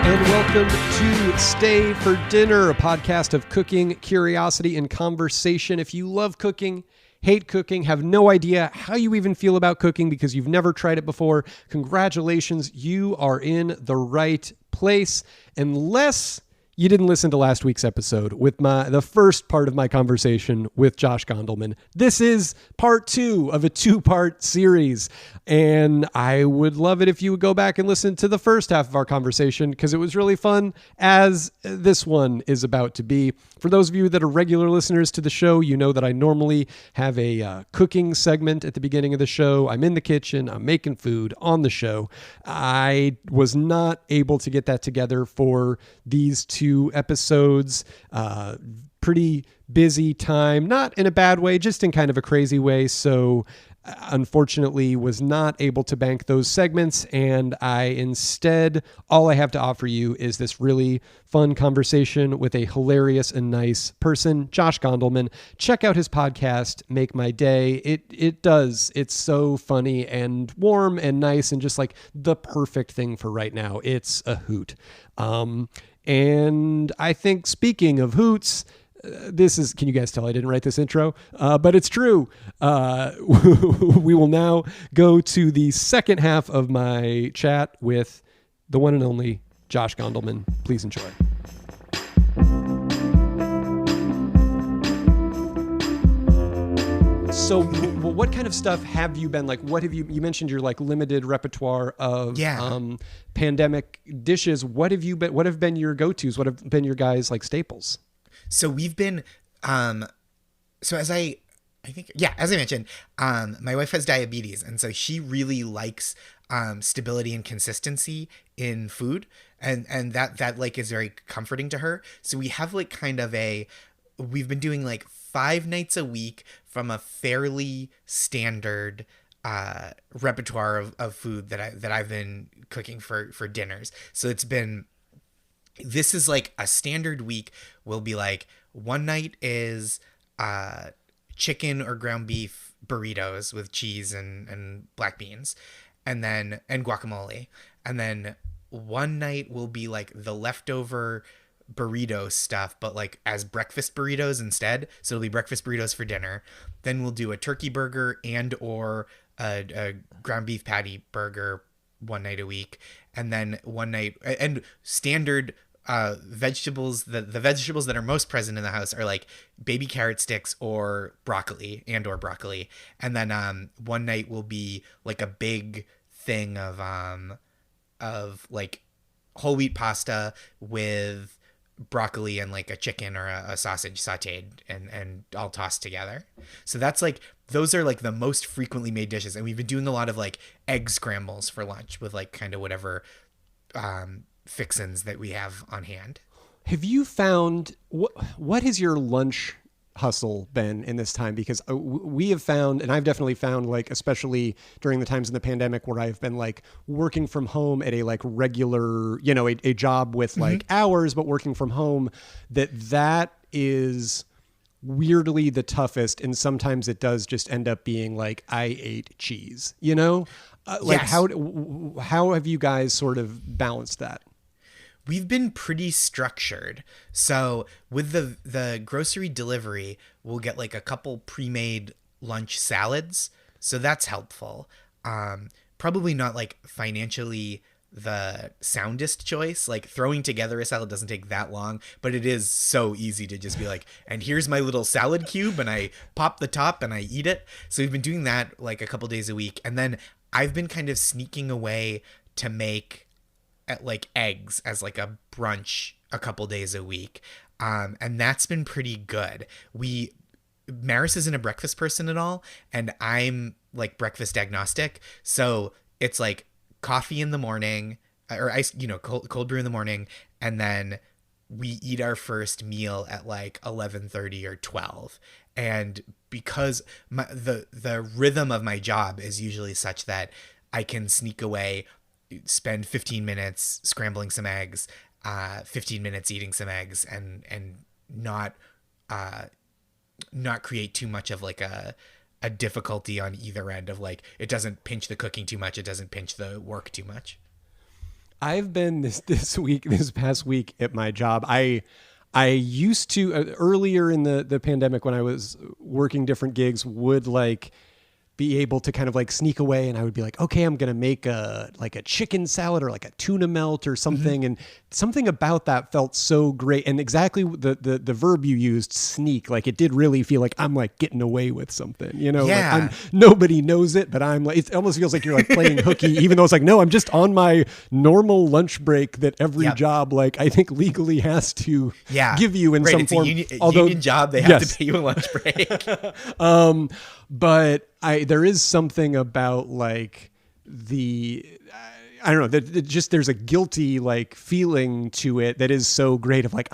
and welcome to Stay for Dinner, a podcast of cooking, curiosity, and conversation. If you love cooking, hate cooking, have no idea how you even feel about cooking because you've never tried it before, congratulations, you are in the right place. Unless you didn't listen to last week's episode with the first part of my conversation with Josh Gondelman. This is part 2 of a 2-part series, and I would love it if you would go back and listen to the first half of our conversation because it was really fun, as this one is about to be. For those of you that are regular listeners to the show, you know that I normally have a cooking segment at the beginning of the show. I'm in the kitchen, I'm making food on the show. I was not able to get that together for these 2 episodes. Pretty busy time, not in a bad way, just in kind of a crazy way. So unfortunately was not able to bank those segments, and all I have to offer you is this really fun conversation with a hilarious and nice person, Josh Gondelman. Check out his podcast, Make My Day. It's so funny and warm and nice and just like the perfect thing for right now. It's a hoot. And I think, speaking of hoots, can you guys tell I didn't write this intro? But it's true. We will now go to the second half of my chat with the one and only Josh Gondelman. Please enjoy. So what kind of stuff have you been like? What have you mentioned your like limited repertoire of pandemic dishes. What have been your go-tos? What have been your guys like staples? So we've been, as I mentioned, my wife has diabetes, and so she really likes stability and consistency in food, and that like is very comforting to her. So we have like we've been doing like 5 nights a week from a fairly standard repertoire of food that I've been cooking for dinners. So this is like a standard week will be like one night is chicken or ground beef burritos with cheese and black beans and guacamole. And then one night will be like the leftover burrito stuff, but like as breakfast burritos instead. So it'll be breakfast burritos for dinner. Then we'll do a turkey burger or a ground beef patty burger one night a week. And then one night and standard vegetables, the vegetables that are most present in the house are like baby carrot sticks or broccoli. And then one night will be like a big thing of like whole wheat pasta with broccoli and like a chicken or a sausage sauteed and all tossed together. So that's like, those are like the most frequently made dishes. And we've been doing a lot of like egg scrambles for lunch with like kind of whatever fixins that we have on hand. Have you found, what has your lunch hustle been in this time? Because we have found, and I've definitely found, like, especially during the times in the pandemic where I've been like working from home at a like regular, a job with like hours, but working from home, that is weirdly the toughest. And sometimes it does just end up being like, I ate cheese, like yes. How have you guys sort of balanced that? We've been pretty structured. So with the grocery delivery, we'll get like a couple pre-made lunch salads. So that's helpful. Probably not like financially the soundest choice. Like throwing together a salad doesn't take that long, but it is so easy to just be like, and here's my little salad cube, and I pop the top and I eat it. So we've been doing that like a couple days a week. And then I've been kind of sneaking away to make like eggs as like a brunch a couple days a week. And that's been pretty good. Maris isn't a breakfast person at all, and I'm like breakfast agnostic. So it's like coffee in the morning or ice, cold brew in the morning. And then we eat our first meal at like 11:30 or 12. And because the rhythm of my job is usually such that I can sneak away, spend 15 minutes scrambling some eggs, 15 minutes eating some eggs, and not create too much of like a difficulty on either end of like, it doesn't pinch the cooking too much, it doesn't pinch the work too much. I've been this past week at my job. I used to earlier in the pandemic when I was working different gigs would like be able to kind of like sneak away, and I would be like, okay, I'm going to make a chicken salad or like a tuna melt or something. Mm-hmm. And something about that felt so great. And exactly the verb you used, sneak, like it did really feel like I'm like getting away with something, you know, like nobody knows it, but I'm like, it almost feels like you're like playing hooky, even though it's like, no, I'm just on my normal lunch break that every job, like I think legally has to give you in some form. Although union job, they have to pay you a lunch break. But there is something about like I don't know, there's a guilty like feeling to it that is so great of like,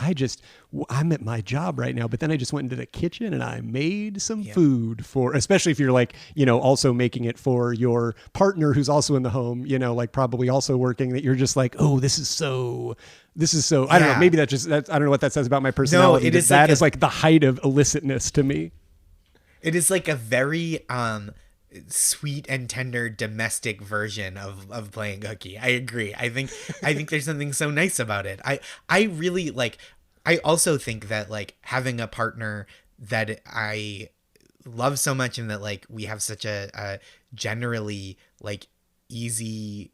I'm at my job right now, but then I just went into the kitchen and I made some food for, especially if you're like, you know, also making it for your partner who's also in the home, you know, like probably also working, that you're just like, oh, this is so, I don't know, maybe I don't know what that says about my personality. No, that is like the height of illicitness to me. It is like a very sweet and tender domestic version of playing hooky. I agree. I think there's something so nice about it. I really like. I also think that like having a partner that I love so much and that like we have such a generally like easy,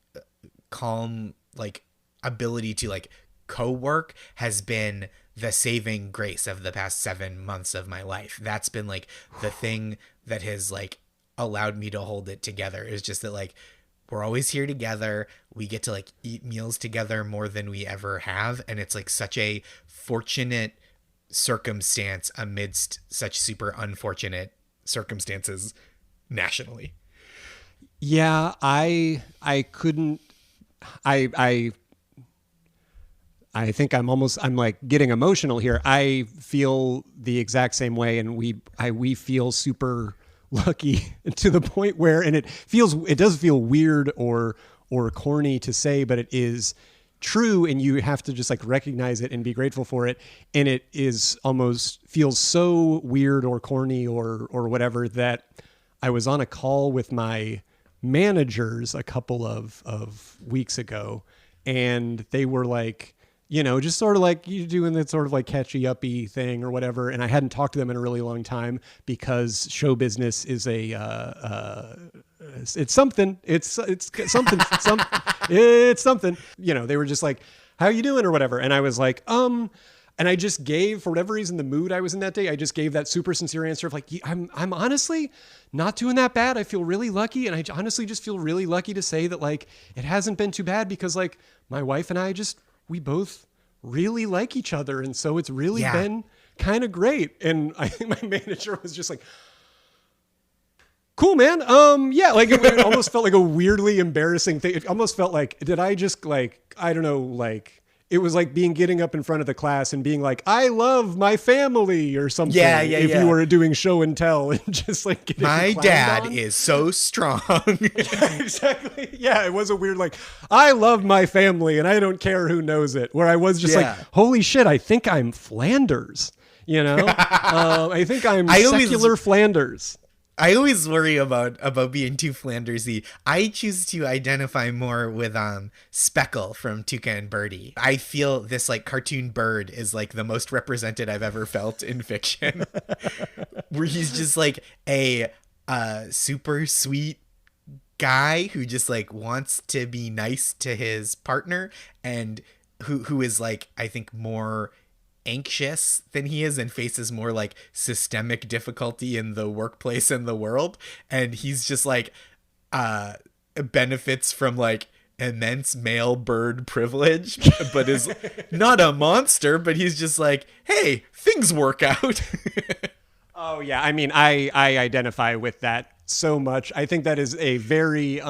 calm like ability to like co-work has been the saving grace of the past 7 months of my life. That's been like the thing that has like allowed me to hold it together, is just that like we're always here together. We get to like eat meals together more than we ever have. And it's like such a fortunate circumstance amidst such super unfortunate circumstances nationally. Yeah, I couldn't, I think I'm like getting emotional here. I feel the exact same way, and we feel super lucky to the point where, and it does feel weird or corny to say, but it is true, and you have to just like recognize it and be grateful for it. And it is almost feels so weird or corny or whatever that I was on a call with my managers a couple of weeks ago, and they were like, you know, just sort of like you doing that sort of like catchy uppy thing or whatever. And I hadn't talked to them in a really long time because show business is it's something, it's something, you know, they were just like, how you doing or whatever. And I was like, and I just gave, for whatever reason, the mood I was in that day, I just gave that super sincere answer of like, I'm honestly not doing that bad. I feel really lucky. And I honestly just feel really lucky to say that like, it hasn't been too bad because like my wife and I we both really like each other. And so it's really been kind of great. And I think my manager was just like, cool, man. Like it almost felt like a weirdly embarrassing thing. It almost felt like, did I just like, I don't know, like it was like getting up in front of the class and being like, I love my family or something. If you were doing show and tell and just like getting my dad is so strong. Exactly. Yeah. It was a weird, like, I love my family and I don't care who knows it. Where I was just like, holy shit, I think I'm Flanders, you know? I think I'm secular Flanders. I always worry about being too Flandersy. I choose to identify more with Speckle from TUCA and Bertie. I feel this like cartoon bird is like the most represented I've ever felt in fiction. Where he's just like a super sweet guy who just like wants to be nice to his partner and who is like, I think, more anxious than he is and faces more like systemic difficulty in the workplace and the world, and he's just like benefits from like immense male bird privilege but is not a monster, but he's just like, hey, things work out. Oh yeah, I mean I identify with that so much. I think that is a very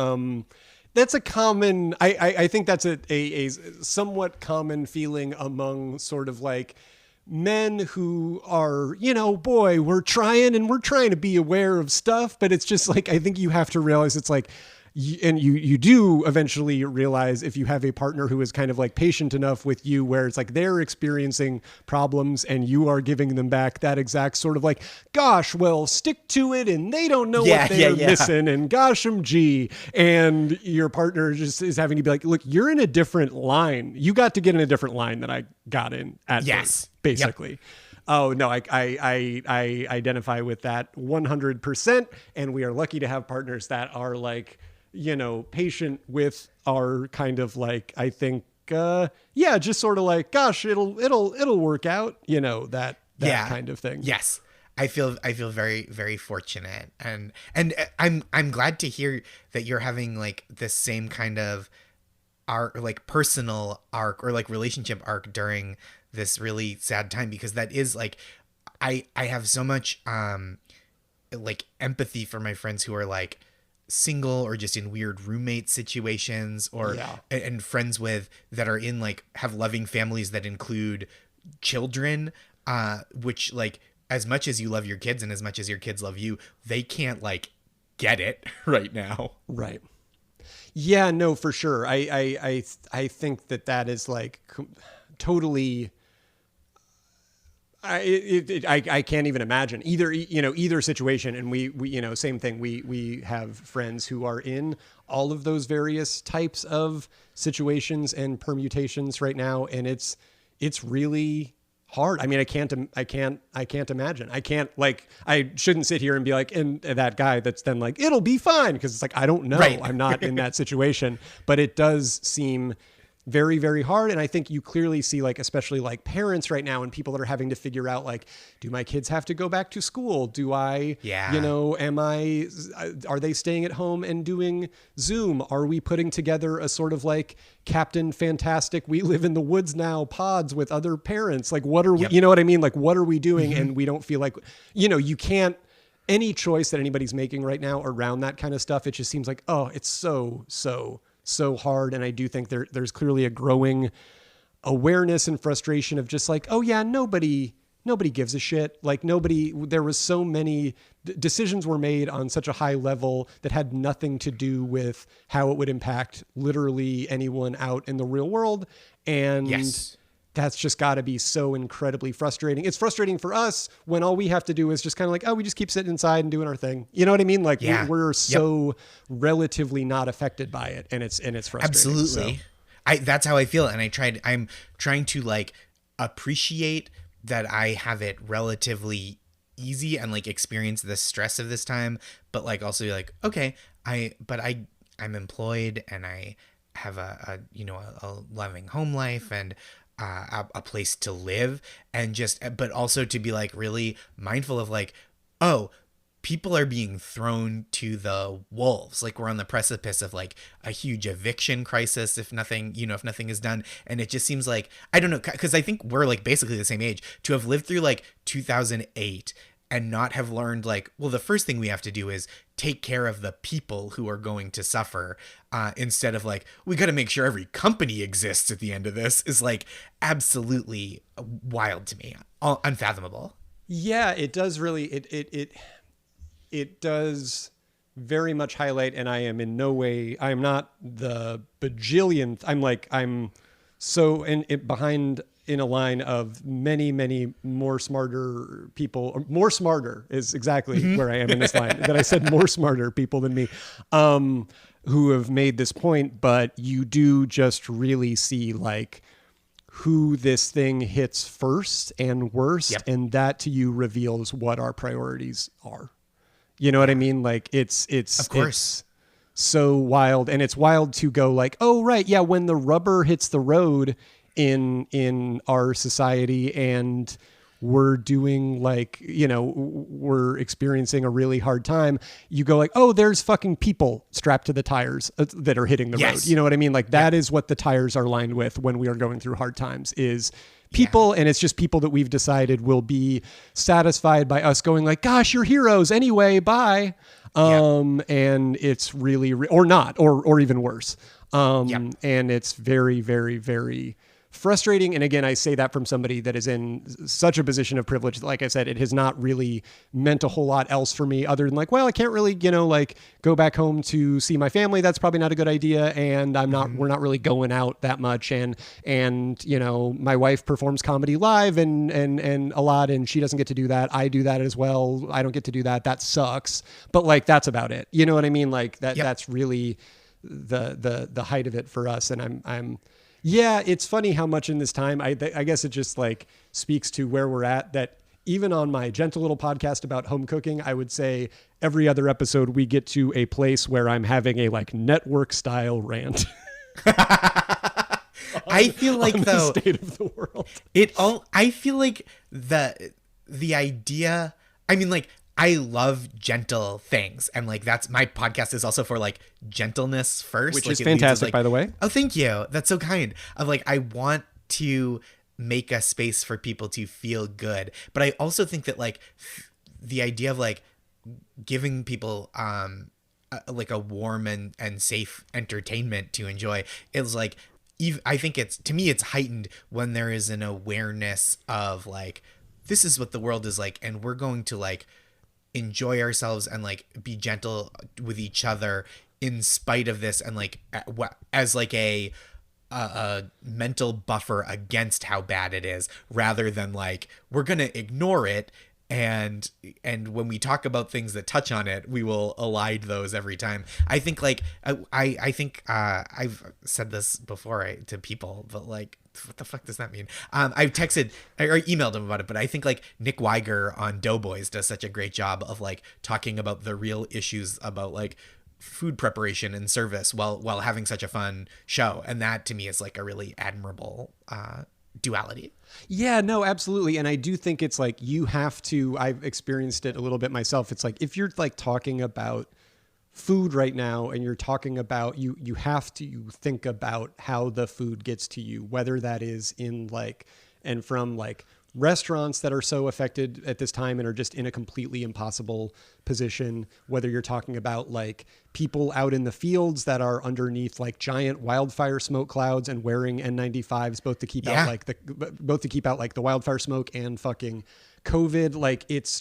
that's a common, I think that's a somewhat common feeling among sort of like men who are, you know, boy, we're trying to be aware of stuff, but it's just like, I think you have to realize it's like, you do eventually realize if you have a partner who is kind of like patient enough with you, where it's like they're experiencing problems and you are giving them back that exact sort of like, gosh, well, stick to it, and they don't know what they're missing, and gosh, gee, and your partner just is having to be like, look, you're in a different line. You got to get in a different line than I got in at birth, basically. Yep. Oh, no, I identify with that 100%. And we are lucky to have partners that are like, patient with our kind of like, I think, just sort of like, gosh, it'll work out, that kind of thing. Yes. I feel very, very fortunate. And I'm glad to hear that you're having like the same kind of arc, like personal arc or like relationship arc during this really sad time, because that is like, I have so much like empathy for my friends who are like single or just in weird roommate situations, or and friends with that are in like have loving families that include children, which like as much as you love your kids and as much as your kids love you, they can't like get it right now. Right. Yeah, no, for sure. I think that is like totally. I can't even imagine either situation. And we same thing. We have friends who are in all of those various types of situations and permutations right now. And it's really hard. I mean, I can't imagine. I shouldn't sit here and be like, and that guy that's then like, it'll be fine. Cause it's like, I don't know. Right. I'm not in that situation, but it does seem very, very hard. And I think you clearly see like, especially like parents right now and people that are having to figure out like, do my kids have to go back to school? Do I, are they staying at home and doing Zoom? Are we putting together a sort of like Captain Fantastic, we live in the woods now pods with other parents? Like, what are we, you know what I mean? Like, what are we doing? Mm-hmm. And we don't feel like, you can't, any choice that anybody's making right now around that kind of stuff, it just seems like, oh, it's so hard. And I do think there's clearly a growing awareness and frustration of just like, oh yeah, nobody gives a shit. Like there was so many decisions were made on such a high level that had nothing to do with how it would impact literally anyone out in the real world. And that's just got to be so incredibly frustrating. It's frustrating for us when all we have to do is just kind of like, oh, we just keep sitting inside and doing our thing. You know what I mean? Like we're so relatively not affected by it, and it's frustrating. Absolutely. So. That's how I feel. And I'm trying to like appreciate that I have it relatively easy and like experience the stress of this time, but like also like, okay, I'm employed and I have a loving home life and a place to live, and but also to be like really mindful of like, oh, people are being thrown to the wolves. Like we're on the precipice of like a huge eviction crisis if nothing is done. And it just seems like, I don't know, because I think we're like basically the same age, to have lived through like 2008 and not have learned like, well, the first thing we have to do is take care of the people who are going to suffer, instead of like, we got to make sure every company exists at the end of this, is like absolutely wild to me, unfathomable. Yeah, it does really, it does very much highlight, and I am in no way, I'm not the bajillionth, I'm so behind in a line of many, many more smarter people, or more smarter is exactly where I am in this line, that I said more smarter people than me, who have made this point, but you do just really see like who this thing hits first and worst. And that to you reveals what our priorities are. You know what I mean? Like it's of course. It's so wild, and it's wild to go like, oh right. Yeah. When the rubber hits the road in our society and we're doing like, we're experiencing a really hard time, you go like, oh, there's fucking people strapped to the tires that are hitting the road. You know what I mean? Like that is what the tires are lined with when we are going through hard times, is people. And it's just people that we've decided will be satisfied by us going like, gosh, you're heroes anyway, bye. And it's really, or not, or even worse. And it's very, very, very frustrating. And again, I say that from somebody that is in such a position of privilege. Like I said, it has not really meant a whole lot else for me other than like, well, I can't really, like go back home to see my family. That's probably not a good idea. And we're not really going out that much. And, my wife performs comedy live and a lot, and she doesn't get to do that. I do that as well. I don't get to do that. That sucks. But like, that's about it. You know what I mean? Like that, that's really the height of it for us. And yeah, it's funny how much in this time, I guess it just like speaks to where we're at, that even on my gentle little podcast about home cooking, I would say every other episode we get to a place where I'm having a like network style rant. I feel like the state of the world. I feel like the idea, I mean, like, I love gentle things, and like that's my podcast is also for like gentleness first, which like, is fantastic, by the way. Oh, thank you. That's so kind. Of like, I want to make a space for people to feel good, but I also think that like the idea of like giving people like a warm and safe entertainment to enjoy is like, I think to me it's heightened when there is an awareness of like, this is what the world is like, and we're going to like enjoy ourselves and like be gentle with each other in spite of this, and like as like a mental buffer against how bad it is, rather than like we're gonna ignore it, and when we talk about things that touch on it, we will elide those every time. I think like I think I've said this before to people, but like, what the fuck does that mean? I've texted or emailed him about it, but I think like Nick Weiger on Doughboys does such a great job of like talking about the real issues about like food preparation and service while having such a fun show. And that to me is like a really admirable duality. Yeah, no, absolutely. And I do think it's like, you have to, I've experienced it a little bit myself. It's like, if you're like talking about food right now and you're talking about, you have to think about how the food gets to you, whether that is in like, and from like restaurants that are so affected at this time and are just in a completely impossible position, whether you're talking about like people out in the fields that are underneath like giant wildfire smoke clouds and wearing N95s, both to keep out like the wildfire smoke and fucking COVID. Like, it's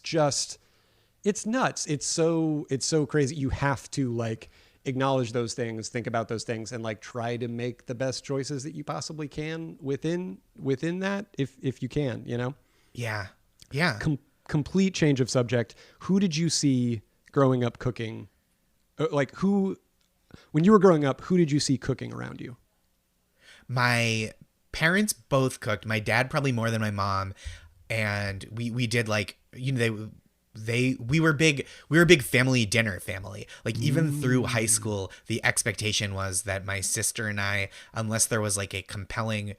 nuts. It's so crazy. You have to like acknowledge those things, think about those things, and like try to make the best choices that you possibly can within that, if you can, Yeah. Complete change of subject. Who did you see growing up cooking? When you were growing up, who did you see cooking around you? My parents both cooked. My dad probably more than my mom, and we did like, we were a big family dinner family. Like, even through high school, the expectation was that my sister and I, unless there was like a compelling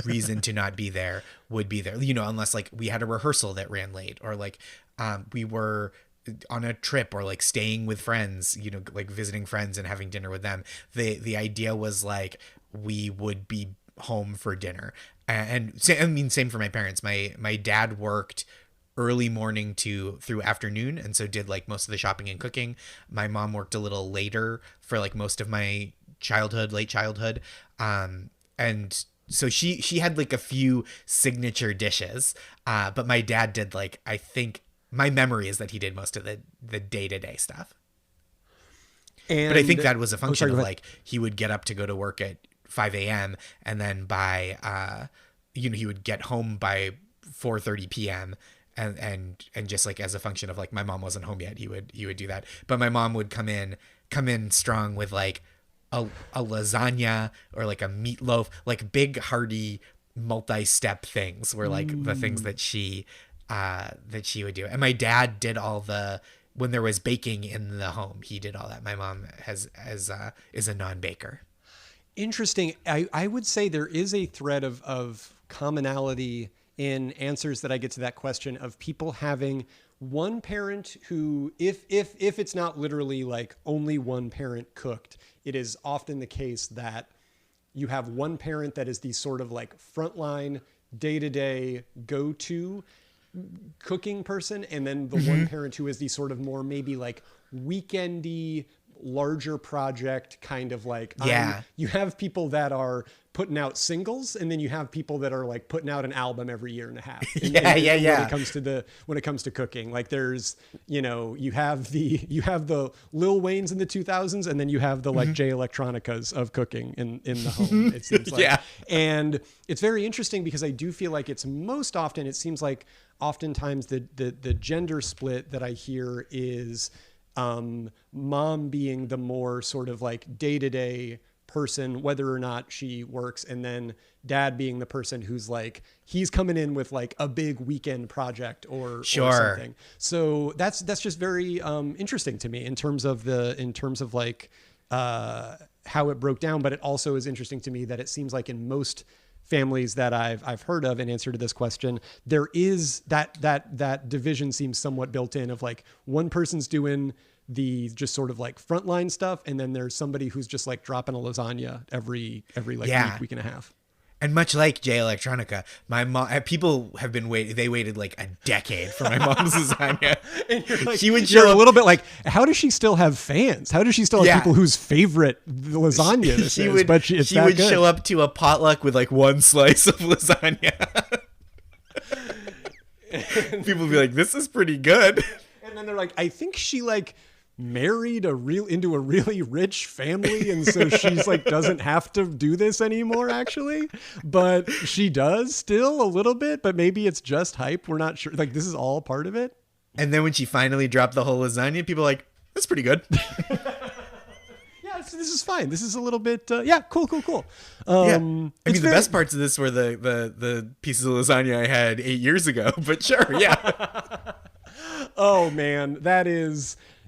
reason to not be there, would be there, unless like we had a rehearsal that ran late, or like we were on a trip, or like staying with friends, like visiting friends and having dinner with them. The idea was like we would be home for dinner. And same for my parents. My dad worked early morning through afternoon, and so did like most of the shopping and cooking. My mom worked a little later for like most of my late childhood, and so she had like a few signature dishes, but my dad did like, I think my memory is that he did most of the day-to-day stuff. But I think that was a function of like, he would get up to go to work at 5 a.m. and then by he would get home by 4:30 p.m. and just like as a function of like, my mom wasn't home yet, he would do that. But my mom would come in strong with like a lasagna or like a meatloaf, like big hearty multi-step things were like the things that she would do. And my dad did all when there was baking in the home, he did all that. My mom is a non-baker. Interesting. I would say there is a thread of commonality in answers that I get to that question, of people having one parent who, if it's not literally like only one parent cooked, it is often the case that you have one parent that is the sort of like frontline, day-to-day go-to cooking person, and then the one parent who is the sort of more maybe like weekendy, larger project kind of like, Yeah. you have people that are putting out singles, and then you have people that are like putting out an album every year and a half. Yeah. When it comes to cooking, like there's, you know, you have the Lil Waynes in the 2000s, and then you have the like Jay Electronicas of cooking in the home. It seems like. Yeah. And it's very interesting because I do feel like it's most often, it seems like oftentimes the gender split that I hear is mom being the more sort of like day-to-day person, whether or not she works, and then dad being the person who's like, he's coming in with like a big weekend project or something. So that's just very interesting to me in terms of like how it broke down. But it also is interesting to me that it seems like in most families that I've heard of, in answer to this question, there is that division seems somewhat built in of like one person's doing the just sort of like frontline stuff, and then there's somebody who's just like dropping a lasagna every like week and a half. And much like Jay Electronica, my mom, people have been they waited like a decade for my mom's lasagna. And you're like, she would you're a little bit like, how does she still have fans? How does she still have people whose favorite lasagna this is? But she would show up to a potluck with like one slice of lasagna. And people would be like, this is pretty good. And then they're like, I think she like married into a really rich family, and so she's like doesn't have to do this anymore actually, but she does still a little bit, but maybe it's just hype, we're not sure, like this is all part of it. And then when she finally dropped the whole lasagna, people are like, that's pretty good. Yeah, so this is fine, this is a little bit cool. I mean, the best parts of this were the pieces of lasagna I had 8 years ago, but sure. Yeah. Oh man,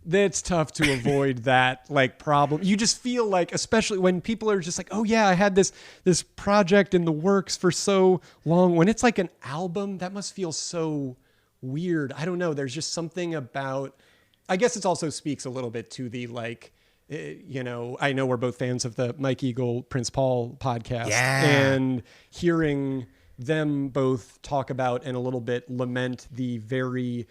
that's tough to avoid that like problem. You just feel like, especially when people are just like, oh yeah, I had this project in the works for so long. When it's like an album, that must feel so weird. I don't know. There's just something about, I guess it also speaks a little bit to the like, you know, I know we're both fans of the Mike Eagle, Prince Paul podcast, and hearing them both talk about and a little bit lament the very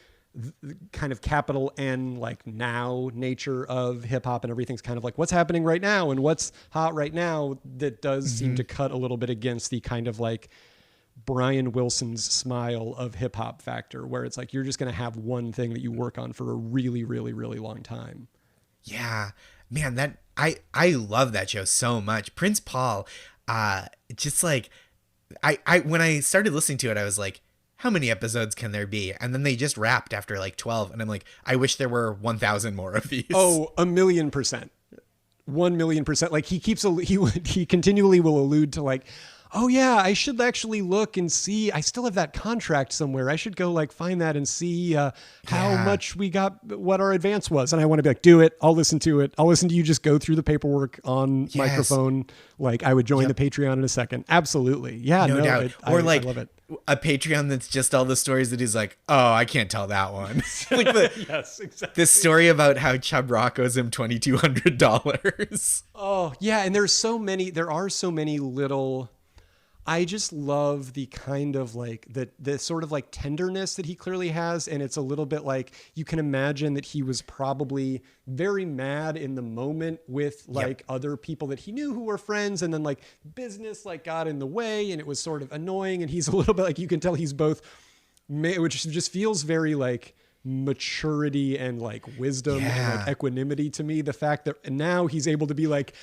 kind of capital N like now nature of hip hop, and everything's kind of like what's happening right now and what's hot right now, that does seem to cut a little bit against the kind of like Brian Wilson's smile of hip hop factor, where it's like you're just going to have one thing that you work on for a really, really, really long time. Yeah, man, that I love that show so much. Prince Paul, just like I when I started listening to it, I was like, how many episodes can there be? And then they just wrapped after like 12. And I'm like, I wish there were 1,000 more of these. Oh, 1,000,000%. 1,000,000%. Like he continually will allude to like, oh yeah, I should actually look and see. I still have that contract somewhere. I should go like find that and see how much we got, what our advance was. And I want to be like, do it. I'll listen to it. I'll listen to you just go through the paperwork on microphone. Like I would join the Patreon in a second. Absolutely. Yeah, no doubt. I love it. A Patreon that's just all the stories that he's like, oh, I can't tell that one. Like yes, exactly. This story about how Chub Rock owes him $2,200. Oh yeah. And there are so many little, I just love the kind of like the sort of like tenderness that he clearly has. And it's a little bit like, you can imagine that he was probably very mad in the moment with like other people that he knew who were friends. And then like business like got in the way, and it was sort of annoying. And he's a little bit like, you can tell he's both, which just feels very like maturity and like wisdom and like equanimity to me. The fact that now he's able to be like,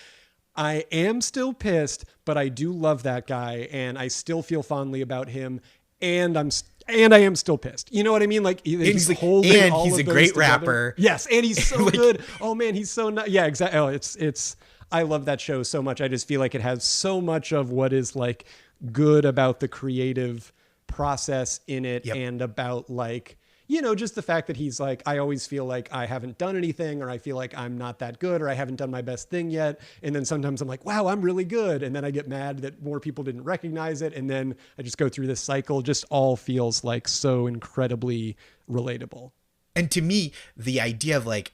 I am still pissed, but I do love that guy, and I still feel fondly about him, and I am still pissed. You know what I mean? Like he's holding and all he's of a great together. rapper. Yes, and he's so good. Oh man, he's so nice. Yeah, exactly. Oh, it's. I love that show so much. I just feel like it has so much of what is like good about the creative process in it, and about like, you know, just the fact that he's like, I always feel like I haven't done anything, or I feel like I'm not that good, or I haven't done my best thing yet. And then sometimes I'm like, wow, I'm really good. And then I get mad that more people didn't recognize it. And then I just go through this cycle. Just all feels like so incredibly relatable. And to me, the idea of like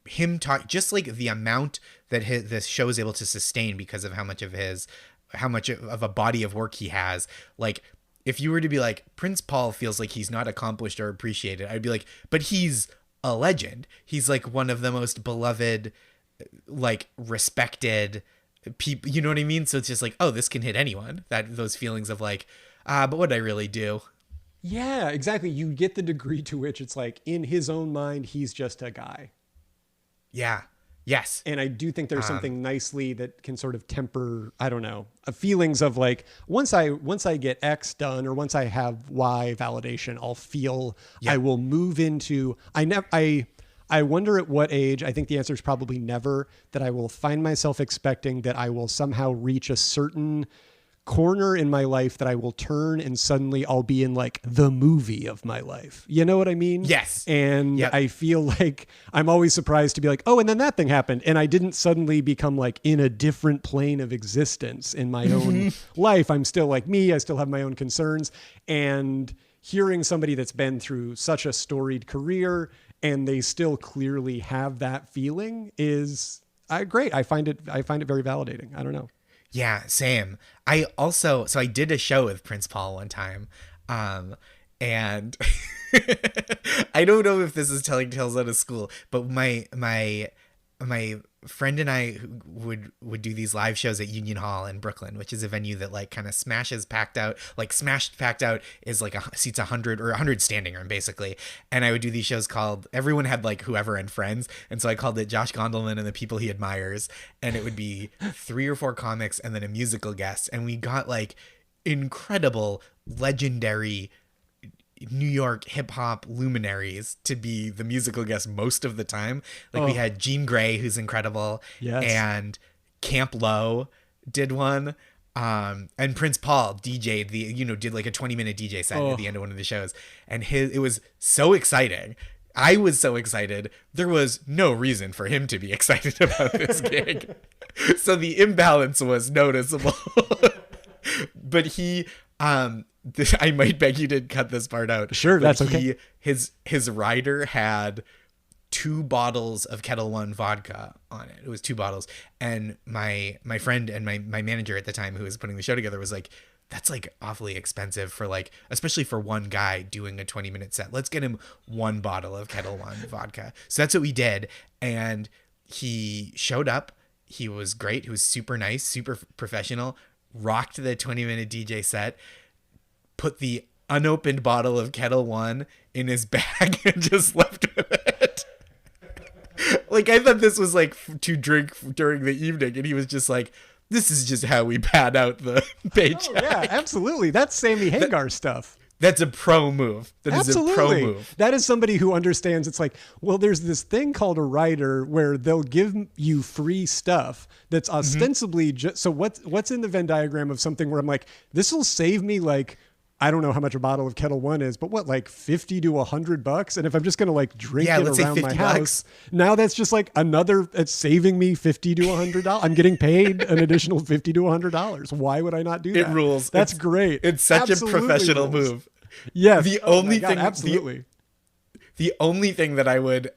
him talk, just like the amount that this show is able to sustain because of how much of a body of work he has, like, if you were to be like, Prince Paul feels like he's not accomplished or appreciated, I'd be like, but he's a legend. He's like one of the most beloved like respected people, you know what I mean? So it's just like, oh, this can hit anyone. That those feelings of like, but what did I really do? Yeah, exactly. You get the degree to which it's like in his own mind, he's just a guy. Yeah. Yes. And I do think there's something nicely that can sort of temper, I don't know, feelings of like, once I get X done, or once I have Y validation, I'll feel I will move into, I wonder at what age. I think the answer is probably never, that I will find myself expecting that I will somehow reach a certain corner in my life that I will turn and suddenly I'll be in like the movie of my life. You know what I mean? Yes. And I feel like I'm always surprised to be like, oh, and then that thing happened. And I didn't suddenly become like in a different plane of existence in my own life. I'm still like me. I still have my own concerns. And hearing somebody that's been through such a storied career and they still clearly have that feeling is great. I find it very validating. I don't know. Yeah, same. I did a show with Prince Paul one time. And I don't know if this is telling tales out of school, but my friend and I would do these live shows at Union Hall in Brooklyn, which is a venue that like kind of smashed packed out is like seats 100 or 100 standing room basically. And I would do these shows called, everyone had like whoever and friends. And so I called it Josh Gondelman and the people he admires. And it would be 3 or 4 comics and then a musical guest. And we got like incredible, legendary New York hip hop luminaries to be the musical guest most of the time. Like we had Jean Grey, who's incredible. Yes. And Camp Low did one. And Prince Paul DJ'd did like a 20-minute DJ set at the end of one of the shows. And it was so exciting. I was so excited. There was no reason for him to be excited about this gig. So the imbalance was noticeable. But he, I might beg you to cut this part out. Sure, that's okay. His rider had 2 bottles of Ketel One vodka on it. It was 2 bottles. And my friend and my manager at the time who was putting the show together was like, that's like awfully expensive for like, especially for one guy doing a 20-minute set. Let's get him 1 bottle of Ketel One vodka. So that's what we did. And he showed up. He was great. He was super nice, super professional, rocked the 20-minute DJ set, put the unopened bottle of Ketel One in his bag and just left with it. Like, I thought this was like to drink during the evening, and he was just like, this is just how we pad out the paycheck. Oh, yeah, absolutely. That's Sammy Hagar stuff. That's a pro move. Absolutely. Is a pro move. That is somebody who understands it's like, well, there's this thing called a rider where they'll give you free stuff that's ostensibly just, so what's in the Venn diagram of something where I'm like, this will save me like, I don't know how much a bottle of Ketel One is, but what, like $50 to $100? And if I'm just going to like drink it around my house, now that's just like it's saving me $50 to $100. I'm getting paid an additional $50 to $100. Why would I not do that? It rules. That's great. It's such a professional move. Yeah. The only thing, absolutely. The only thing that I would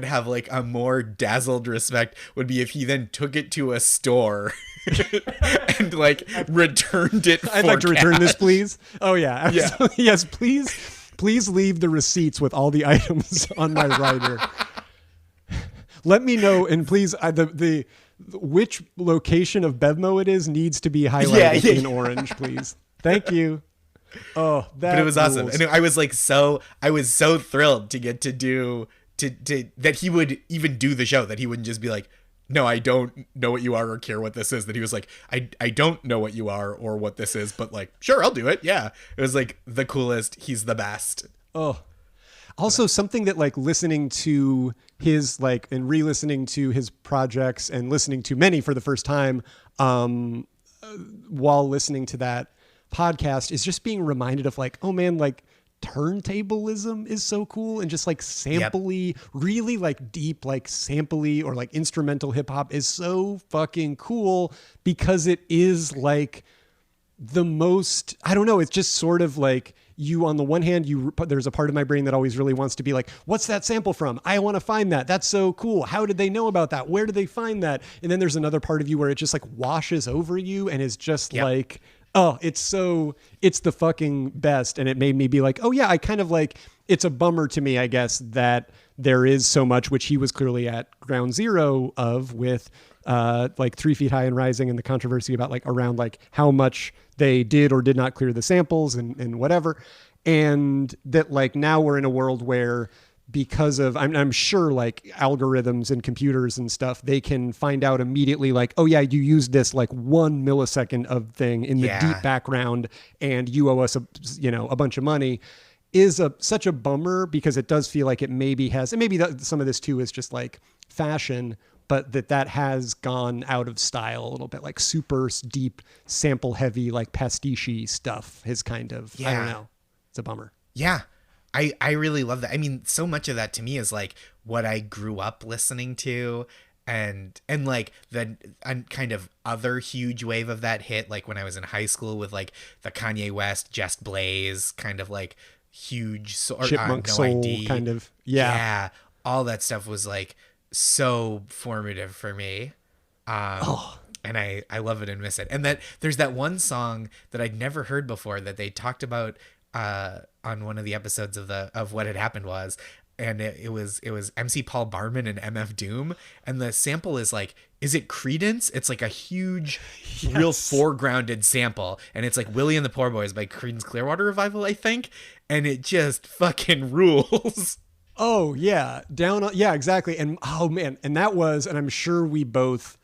have like a more dazzled respect would be if he then took it to a store and like returned it. I'd like to return this, please. Oh yeah, absolutely. Yes, please leave the receipts with all the items on my rider. Let me know, and please the which location of Bevmo it is needs to be highlighted in orange, please. Thank you. Oh, but it was awesome. And I was so thrilled to get to do that he would even do the show, that he wouldn't just be like, no, I don't know what you are or care what this is. That he was like, I don't know what you are or what this is, but like, sure, I'll do it. Yeah. It was like the coolest. He's the best. Oh, also something that like listening to his like and re-listening to his projects and listening to many for the first time while listening to that podcast is just being reminded of like, oh man, like turntablism is so cool, and just like sampley, really like deep, like sampley or like instrumental hip hop is so fucking cool because it is like the most, I don't know, it's just sort of like you, on the one hand, there's a part of my brain that always really wants to be like, what's that sample from? I want to find that. That's so cool. How did they know about that? Where did they find that? And then there's another part of you where it just like washes over you and is just like, Oh, it's the fucking best. And it made me be like, oh yeah, I kind of like, it's a bummer to me, I guess, that there is so much, which he was clearly at ground zero of with like 3 Feet High and Rising, and the controversy about like around like how much they did or did not clear the samples and whatever. And that like now we're in a world where, because of, I'm sure like algorithms and computers and stuff, they can find out immediately like, oh yeah, you used this like 1 millisecond of thing in the deep background and you owe us a bunch of money, is such a bummer, because it does feel like it maybe has, and maybe some of this too is just like fashion, but that has gone out of style a little bit, like super deep sample heavy, like pastiche stuff has kind of, I don't know. It's a bummer. Yeah. I really love that. I mean, so much of that to me is like what I grew up listening to, and like the kind of other huge wave of that hit, like when I was in high school with like the Kanye West, Just Blaze kind of like huge Chipmunk No Soul ID kind of. Yeah. All that stuff was like so formative for me. And I love it and miss it. And that there's that one song that I'd never heard before that they talked about on one of the episodes of What Had Happened Was, and it was MC Paul Barman and MF Doom, and the sample is like, is it Creedence? It's like a huge, real foregrounded sample, and it's like Willie and the Poor Boys by Creedence Clearwater Revival, I think, and it just fucking rules. Oh yeah, yeah, exactly. And oh man, and that was, and I'm sure we both,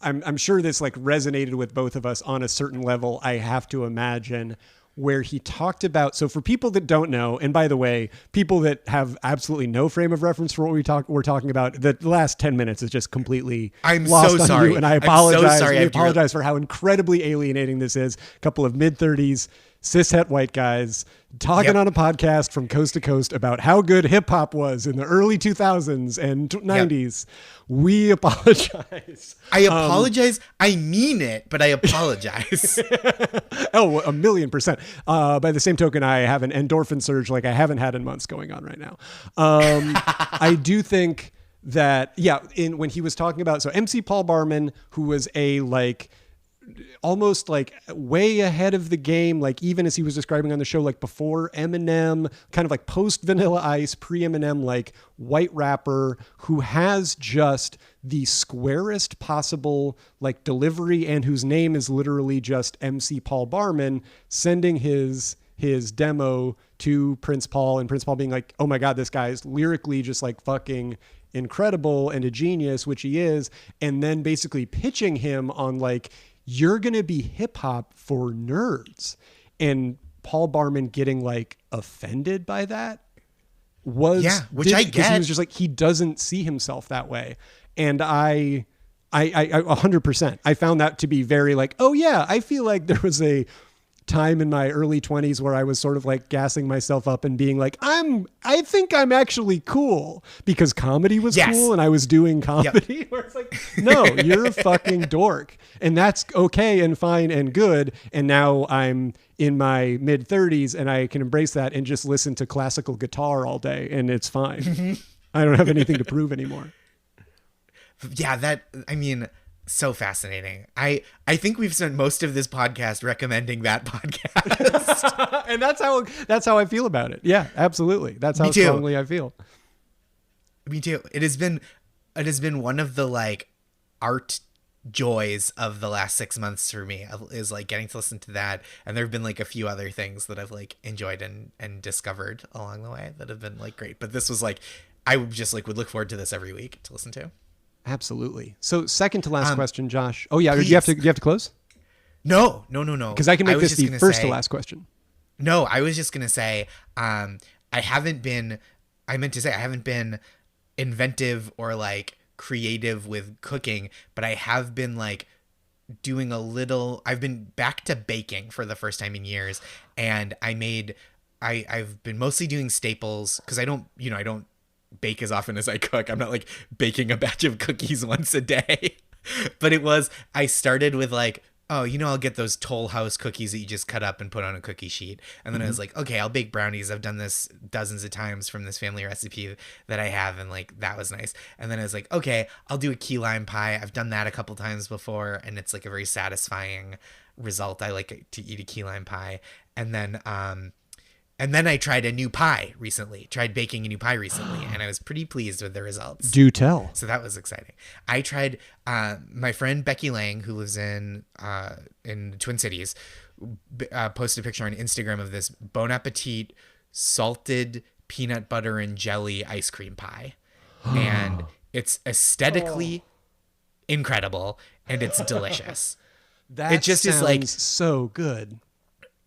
I'm sure this like resonated with both of us on a certain level, I have to imagine, where he talked about, so for people that don't know, and by the way, people that have absolutely no frame of reference for what we're talking about, the last 10 minutes is just completely lost on sorry. you, and I apologize. I'm so sorry. I apologize for how incredibly alienating this is. A couple of mid-30s cishet white guys talking on a podcast from coast to coast about how good hip hop was in the early 2000s and 90s. We apologize. I apologize. I mean it, but I apologize. Oh, 1,000,000%. By the same token, I have an endorphin surge like I haven't had in months going on right now. I do think that, when he was talking about, so MC Paul Barman, who was a like, almost like way ahead of the game, like even as he was describing on the show, like before Eminem, kind of like post Vanilla Ice, pre Eminem, like white rapper who has just the squarest possible like delivery, and whose name is literally just MC Paul Barman, sending his demo to Prince Paul, and Prince Paul being like, oh my God, this guy is lyrically just like fucking incredible and a genius, which he is. And then basically pitching him on like, you're going to be hip hop for nerds. And Paul Barman getting like offended by that was, which I get. He was just like, he doesn't see himself that way. And I 100%, I found that to be very like, oh yeah, I feel like there was a time in my early 20s where I was sort of like gassing myself up and being like, I think I'm actually cool, because comedy was cool and I was doing comedy. Where it's like, no, you're a fucking dork, and that's okay and fine and good. And now I'm in my mid 30s and I can embrace that and just listen to classical guitar all day and it's fine. I don't have anything to prove anymore. Yeah, I mean, so fascinating. I think we've spent most of this podcast recommending that podcast. And that's how I feel about it. Yeah, absolutely. That's how strongly I feel. Me too. It has been one of the like art joys of the last 6 months for me, is like getting to listen to that. And there have been like a few other things that I've like enjoyed and discovered along the way that have been like great. But this was like, I just like would look forward to this every week to listen to. Absolutely. So second to last question, Josh. Oh yeah. Do please. you have to close? No. Because I can make this the first to last question. No, I was just going to say, I haven't been inventive or like creative with cooking, but I have been like doing I've been back to baking for the first time in years. And I've been mostly doing staples, because I don't bake as often as I cook. I'm not like baking a batch of cookies once a day. But I started with like, I'll get those Toll House cookies that you just cut up and put on a cookie sheet. And then I was like, okay, I'll bake brownies. I've done this dozens of times from this family recipe that I have. And like, that was nice. And then I was like, okay, I'll do a key lime pie. I've done that a couple times before. And it's like a very satisfying result. I like to eat a key lime pie. And then I tried a new pie recently, tried baking a new pie recently, and I was pretty pleased with the results. Do tell. So that was exciting. I tried, my friend Becky Lang, who lives in the Twin Cities, posted a picture on Instagram of this Bon Appetit salted peanut butter and jelly ice cream pie. And it's aesthetically incredible, and it's delicious. That it just sounds is like so good.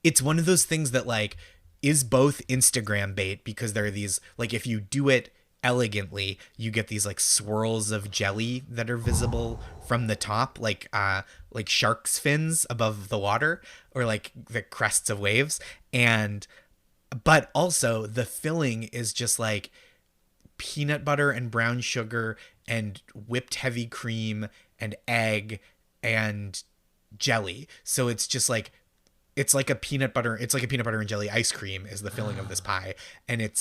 It's one of those things that like is both Instagram bait, because there are these, like, if you do it elegantly, you get these like swirls of jelly that are visible from the top, like shark's fins above the water, or like the crests of waves. But also the filling is just like peanut butter and brown sugar and whipped heavy cream and egg and jelly. So it's just like, it's like a peanut butter and jelly ice cream is the filling of this pie. And it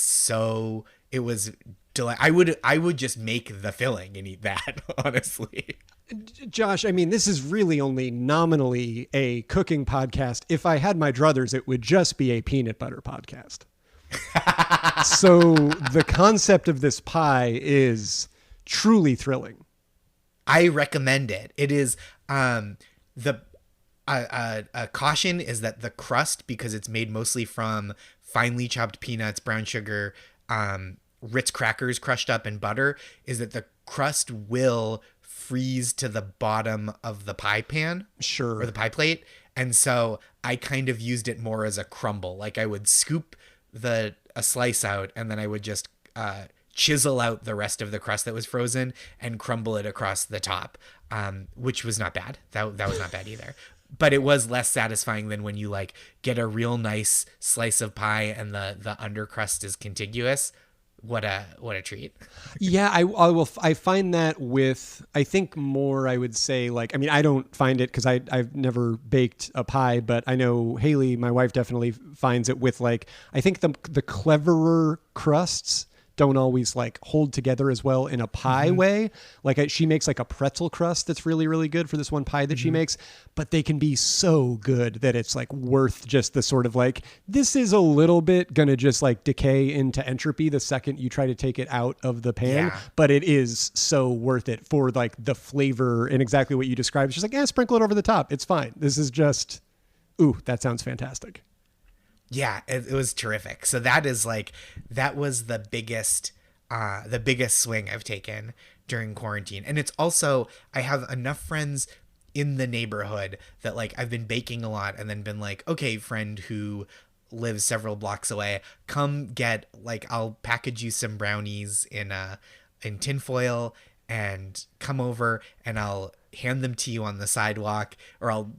was I would just make the filling and eat that, honestly. Josh, I mean, this is really only nominally a cooking podcast. If I had my druthers, it would just be a peanut butter podcast. So the concept of this pie is truly thrilling. I recommend it. It is a caution is that the crust, because it's made mostly from finely chopped peanuts, brown sugar, Ritz crackers crushed up in butter, is that the crust will freeze to the bottom of the pie pan, sure, or the pie plate. And so I kind of used it more as a crumble. Like I would scoop a slice out, and then I would just chisel out the rest of the crust that was frozen and crumble it across the top, which was not bad. That was not bad either. But it was less satisfying than when you like get a real nice slice of pie and the undercrust is contiguous. What a treat. Yeah, I find that with, I think more, I would say, like, I mean, I don't find it because I've never baked a pie, but I know Haley, my wife, definitely finds it with, like, I think the cleverer crusts don't always like hold together as well in a pie way. Like she makes like a pretzel crust that's really, really good for this one pie that she makes, but they can be so good that it's like worth just the sort of like, this is a little bit going to just like decay into entropy the second you try to take it out of the pan, but it is so worth it for like the flavor and exactly what you described. It's just like, sprinkle it over the top. It's fine. This is just, ooh, that sounds fantastic. Yeah, it was terrific. So that was the biggest swing I've taken during quarantine. And it's also, I have enough friends in the neighborhood that like I've been baking a lot, and then been like, okay, friend who lives several blocks away, come get, like, I'll package you some brownies in tinfoil and come over and I'll hand them to you on the sidewalk, or I'll,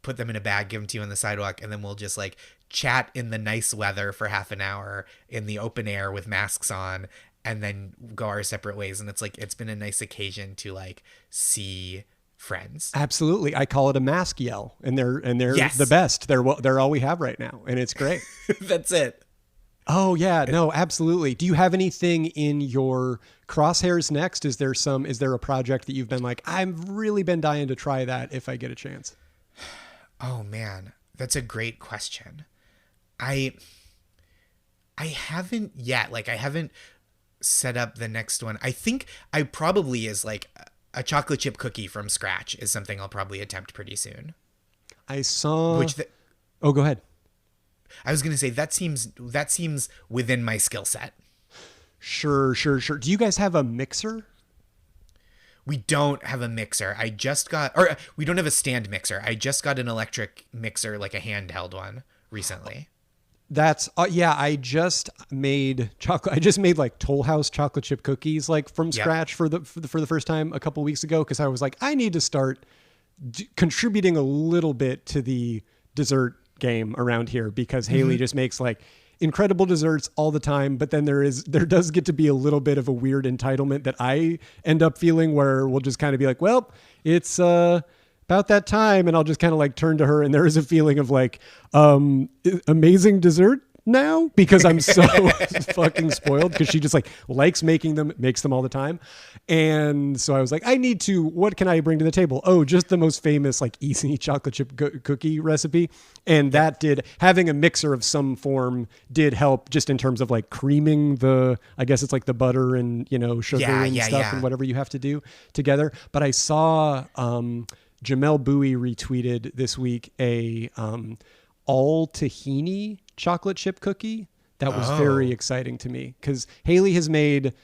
put them in a bag, give them to you on the sidewalk, and then we'll just like chat in the nice weather for half an hour in the open air with masks on, and then go our separate ways. And it's like, it's been a nice occasion to like see friends. Absolutely. I call it a mask yell, and they're yes. the best. They're all we have right now, and it's great. That's it. Oh yeah, no, absolutely. Do you have anything in your crosshairs next? Is there a project that you've been like, I've really been dying to try that if I get a chance? Oh man, that's a great question. I haven't yet. Like, I haven't set up the next one. I think I probably is like a chocolate chip cookie from scratch is something I'll probably attempt pretty soon. I saw. Oh, go ahead. I was going to say that seems within my skill set. Sure. Do you guys have a mixer? We don't have a mixer. We don't have a stand mixer. I just got an electric mixer, like a handheld one, recently. That's I just made chocolate. I just made like Toll House chocolate chip cookies, like from scratch for the first time a couple weeks ago, because I was like, I need to start contributing a little bit to the dessert game around here, because Haley just makes like incredible desserts all the time, but then there does get to be a little bit of a weird entitlement that I end up feeling, where we'll just kind of be like, well, it's about that time, and I'll just kind of like turn to her, and there is a feeling of like amazing dessert now because I'm so fucking spoiled, because she just like likes making them, makes them all the time. And so I was like, I need to, what can I bring to the table? Oh, just the most famous like easy chocolate chip cookie recipe. And that did, having a mixer of some form did help, just in terms of like creaming the, I guess it's like the butter and, you know, sugar and stuff and whatever you have to do together. But I saw Jamel Bowie retweeted this week a all tahini chocolate chip cookie. That was very exciting to me, because Haley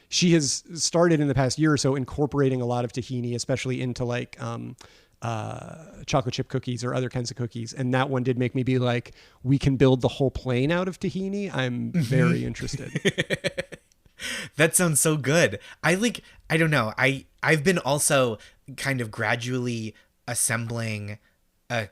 she has started in the past year or so incorporating a lot of tahini, especially into like chocolate chip cookies or other kinds of cookies. And that one did make me be like, we can build the whole plane out of tahini. I'm very interested. That sounds so good. I don't know. I've been also kind of gradually assembling a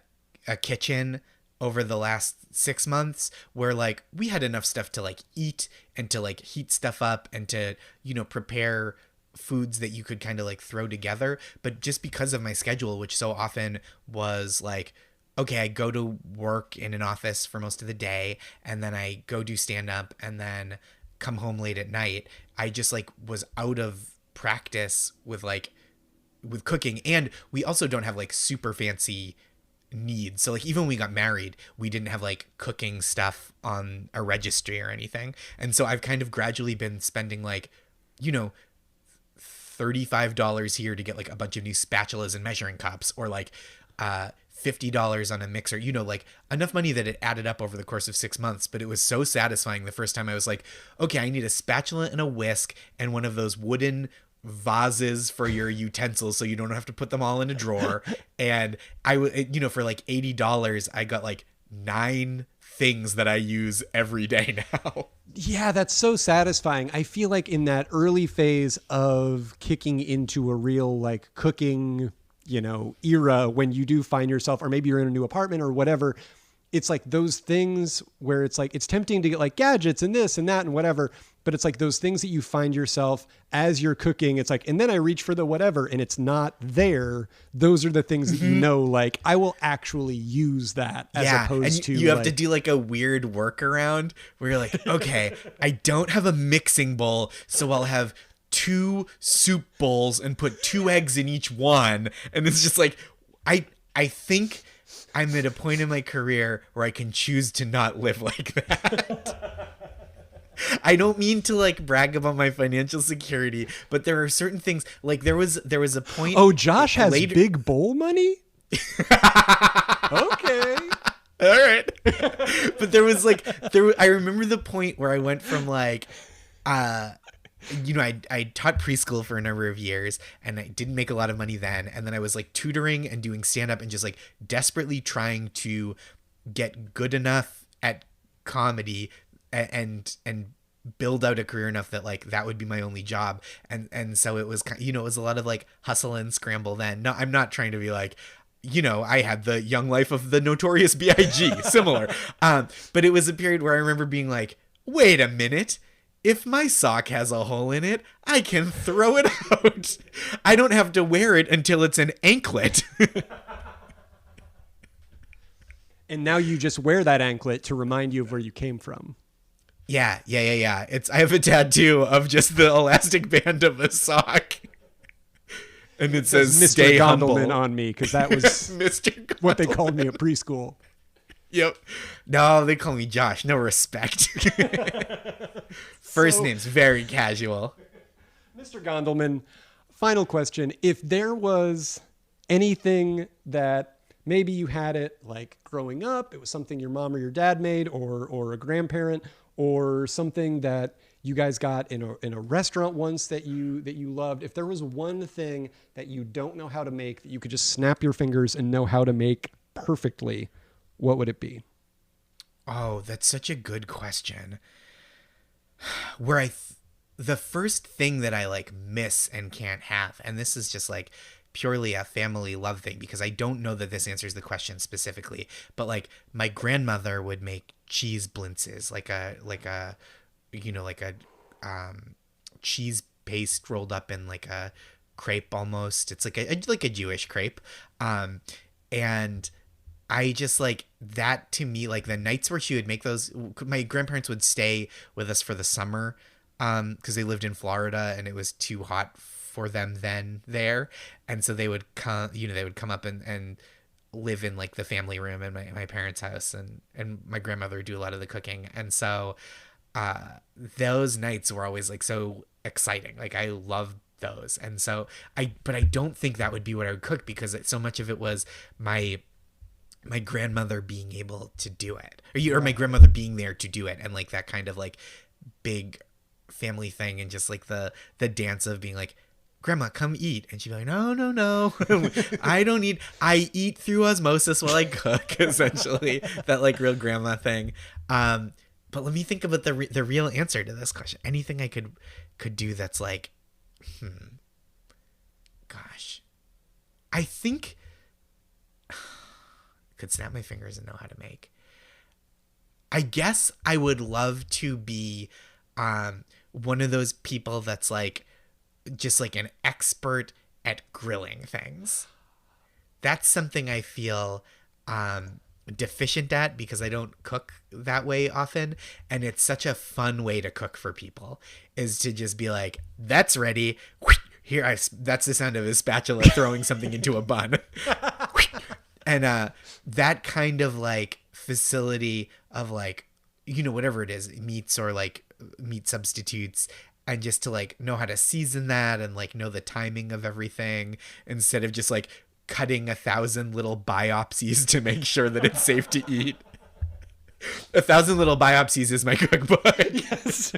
kitchen over the last 6 months, where like we had enough stuff to like eat and to like heat stuff up and to, you know, prepare foods that you could kind of like throw together. But just because of my schedule, which so often was like, okay, I go to work in an office for most of the day, and then I go do stand up, and then come home late at night, I just like was out of practice with cooking. And we also don't have like super fancy needs. So like even when we got married, we didn't have like cooking stuff on a registry or anything. And so I've kind of gradually been spending like, you know, $35 here to get like a bunch of new spatulas and measuring cups, or like $50 on a mixer, you know, like enough money that it added up over the course of 6 months. But it was so satisfying the first time I was like, okay, I need a spatula and a whisk and one of those wooden vases for your utensils so you don't have to put them all in a drawer. And I would, you know, for like $80, I got like 9 things that I use every day now. Yeah, that's so satisfying. I feel like in that early phase of kicking into a real like cooking, you know, era, when you do find yourself, or maybe you're in a new apartment or whatever, it's like those things where it's like, it's tempting to get like gadgets and this and that and whatever, but it's like those things that you find yourself as you're cooking. It's like, and then I reach for the whatever and it's not there. Those are the things that, you know, like I will actually use that, as opposed to you have to do like a weird workaround where you're like, okay, I don't have a mixing bowl, so I'll have 2 soup bowls and put 2 eggs in each one. And it's just like, I think I'm at a point in my career where I can choose to not live like that. I don't mean to like brag about my financial security, but there are certain things, like there was a point. Oh, Josh has big bowl money? Okay. All right. But there was like, I remember the point where I went from like, you know, I taught preschool for a number of years, and I didn't make a lot of money then. And then I was like tutoring and doing stand up and just like desperately trying to get good enough at comedy and build out a career enough that like that would be my only job. And so it was, you know, it was a lot of like hustle and scramble then. No, I'm not trying to be like, you know, I had the young life of the Notorious B.I.G. similar. But it was a period where I remember being like, wait a minute. If my sock has a hole in it, I can throw it out. I don't have to wear it until it's an anklet. And now you just wear that anklet to remind you of where you came from. Yeah. I have a tattoo of just the elastic band of a sock. And it says Mr. "Stay humble" Gondelman on me, because that was Mr. what they called me at preschool. Yep. No, they call me Josh. No respect. First name's very casual. Mr. Gondelman, final question. If there was anything that maybe you had it like growing up, it was something your mom or your dad made, or a grandparent, or something that you guys got in a restaurant once that you loved. If there was one thing that you don't know how to make that you could just snap your fingers and know how to make perfectly, what would it be? Oh, that's such a good question. Where the first thing that I like miss and can't have, and this is just like purely a family love thing, because I don't know that this answers the question specifically, but like my grandmother would make cheese blintzes, like a you know, like a cheese paste rolled up in like a crepe almost. It's like a Jewish crepe. And I just like that to me, like the nights where she would make those, my grandparents would stay with us for the summer because they lived in Florida and it was too hot for them then there. And so they would come, they would come up and live in like the family room in my parents' house, and my grandmother would do a lot of the cooking. And so those nights were always like so exciting. Like I loved those. And so but I don't think that would be what I would cook, because so much of it was my grandmother being able to do it, or my grandmother being there to do it, and like that kind of like big family thing, and just like the dance of being like, grandma, come eat, and she'd be like, no, I don't eat, I eat through osmosis while I cook, essentially. That like real grandma thing. But let me think about the real answer to this question. Anything I could do that's like, gosh, I think could snap my fingers and know how to make. I guess I would love to be one of those people that's like just like an expert at grilling things. That's something I feel deficient at, because I don't cook that way often, and it's such a fun way to cook for people, is to just be like, that's ready. Here, that's the sound of a spatula throwing something into a bun. And that kind of like facility of like, whatever it is, meats or like meat substitutes, and just to like know how to season that and like know the timing of everything, instead of just like cutting 1,000 little biopsies to make sure that it's safe to eat. 1,000 Little Biopsies is my cookbook. Yes.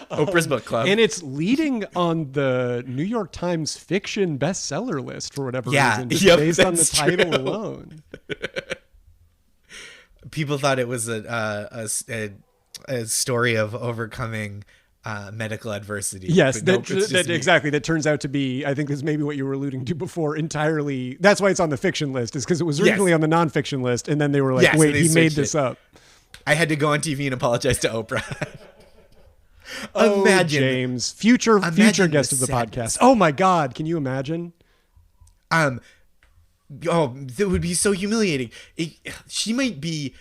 Oprah's book club. And it's leading on the New York Times fiction bestseller list for whatever reason, just based on the title alone. People thought it was a story of overcoming medical adversity. Yes, exactly. That turns out to be, I think this is maybe what you were alluding to before, entirely. That's why it's on the fiction list, is because it was originally on the nonfiction list, and then they were like, wait, he made this up. I had to go on TV and apologize to Oprah. Imagine, James, future guest of the podcast. Oh my God, can you imagine? That would be so humiliating. She might be,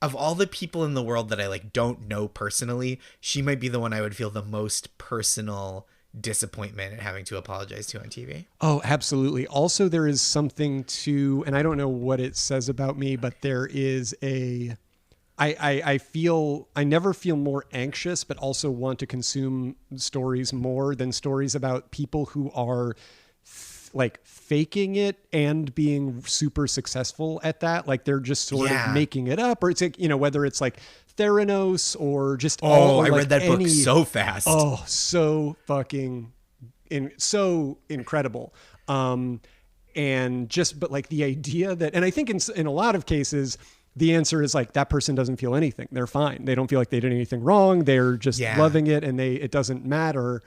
of all the people in the world that I like don't know personally, she might be the one I would feel the most personal disappointment at having to apologize to on TV. Oh, absolutely. Also, there is something to, and I don't know what it says about me, but there is I never feel more anxious, but also want to consume stories more than stories about people who are like faking it and being super successful at that. Like they're just sort of making it up, or it's like, whether it's like Theranos or just I read that book so fast. Oh, so fucking so incredible. And just, but like the idea that, and I think in a lot of cases, the answer is like, that person doesn't feel anything. They're fine. They don't feel like they did anything wrong. They're just loving it, and it doesn't matter.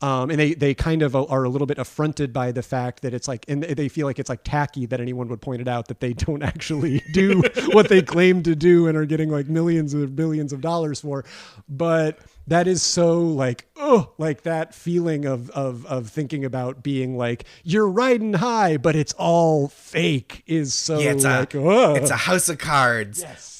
And they kind of are a little bit affronted by the fact that it's like, and they feel like it's like tacky that anyone would point it out that they don't actually do what they claim to do and are getting like millions or billions of dollars for. But that is so like, like that feeling of thinking about being like, you're riding high, but it's all fake is so it's a house of cards. Yes.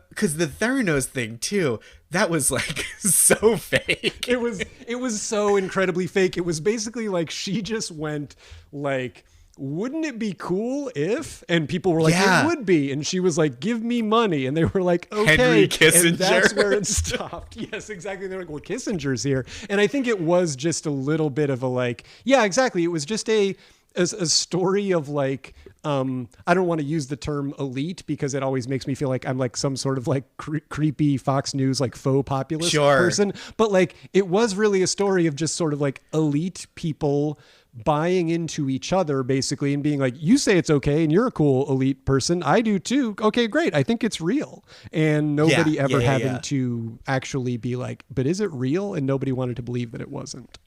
Because the Theranos thing too, that was like so fake. It was so incredibly fake. It was basically like she just went like, wouldn't it be cool if? And people were like, it would be. And she was like, give me money. And they were like, okay. Henry Kissinger. And that's where it stopped. Yes, exactly. They're like, well, Kissinger's here. And I think it was just a little bit of a like, yeah, exactly. It was just a story of like, I don't want to use the term elite because it always makes me feel like I'm like some sort of like creepy Fox News, like faux populist person. But like, it was really a story of just sort of like elite people buying into each other basically and being like, you say it's okay and you're a cool elite person. I do too. Okay, great. I think it's real. And nobody ever having to actually be like, but is it real? And nobody wanted to believe that it wasn't.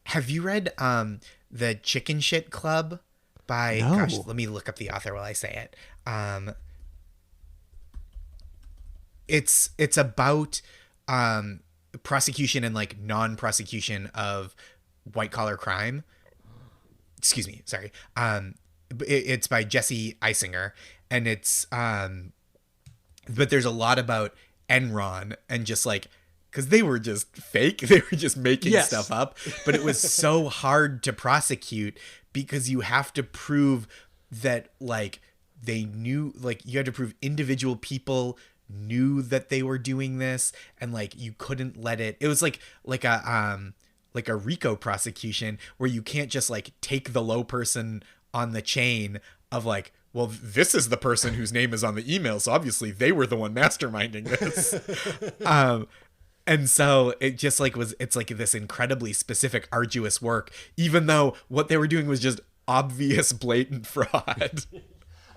Have you read The Chicken Shit Club by, gosh, let me look up the author while I say it. It's about prosecution and like non-prosecution of white collar crime. Excuse me, sorry. It's by Jesse Eisinger, and it's but there's a lot about Enron and just like, because they were just fake. They were just making stuff up. But it was so hard to prosecute because you have to prove that, like, they knew, like, you had to prove individual people knew that they were doing this, and like you couldn't let it was like a RICO prosecution where you can't just like take the low person on the chain of like, well, this is the person whose name is on the email, so obviously they were the one masterminding this. And so it just like it's like this incredibly specific, arduous work, even though what they were doing was just obvious, blatant fraud.